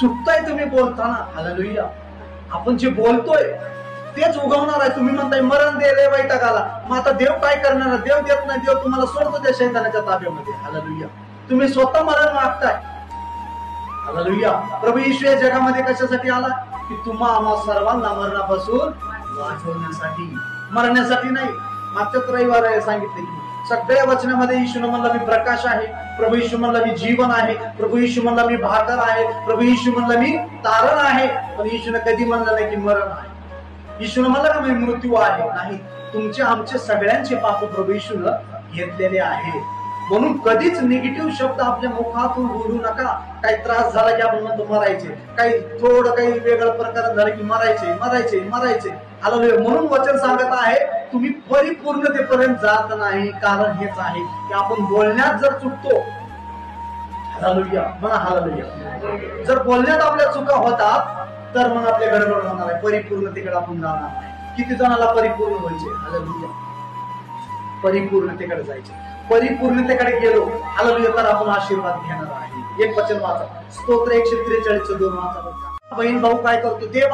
चुकताय तुम्ही बोलताना, हालेलुया, आपण जे बोलतोय तेच उगवणार आहे. तुम्ही म्हणताय मरण दे रे वैतागाला, मग आता देव काय करणार? देव देत नाही, देव तुम्हाला सोडतो त्या शैतानाच्या ताब्यामध्ये. हालेलुया, तुम्ही स्वतः मरण मागताय. हालेलुया, प्रभू येशू या जगामध्ये कशासाठी आला? की तुम्हा आम्हा सर्वांना मरणापासून वाचवण्यासाठी, मरण्यासाठी नाही. मागच्याच रविवार सांगितले की सगळ्या वचनामध्ये येशूने म्हणला मी प्रकाश आहे, प्रभू येशू म्हणला मी जीवन आहे, प्रभू येशू म्हणला मी भाकर आहे, प्रभू येशू म्हणला मी तारण आहे. पण येशूने कधी म्हणलं नाही की मरण आहे. येशूने म्हणलं का मी मृत्यू आहे? नाही. तुमचे आमचे सगळ्यांचे पाप प्रभू येशूने घेतलेले आहेत. म्हणून कधीच निगेटिव्ह शब्द आपल्या मुखातून बोलू नका. काही त्रास झाला की आपण म्हणतो मरायचे, काही थोडं काही वेगळं प्रकार झालं की मरायचे मरायचे मरायचे. हालेलुया, म्हणून वचन सांगत आहे तुम्ही परिपूर्णतेपर्यंत जात नाही. कारण हेच आहे की आपण बोलण्यात जर चुकतो, हालेलुया म्हणा, हालेलुया, जर बोलण्यात आपल्या चुका होतात तर मग आपल्या गडबड होणार आहे, परिपूर्णतेकडे आपण जाणार नाही. किती जणाला परिपूर्ण व्हायचे? हालेलुया, परिपूर्णतेकडे जायचे. परिपूर्णतेकडे गेलो, हालेलुया, तर आपण आशीर्वाद घेणार आहे. एक वचन वाचा, स्तोत्र 143:2 वाचा. बहीण भाऊ काय करतो? देव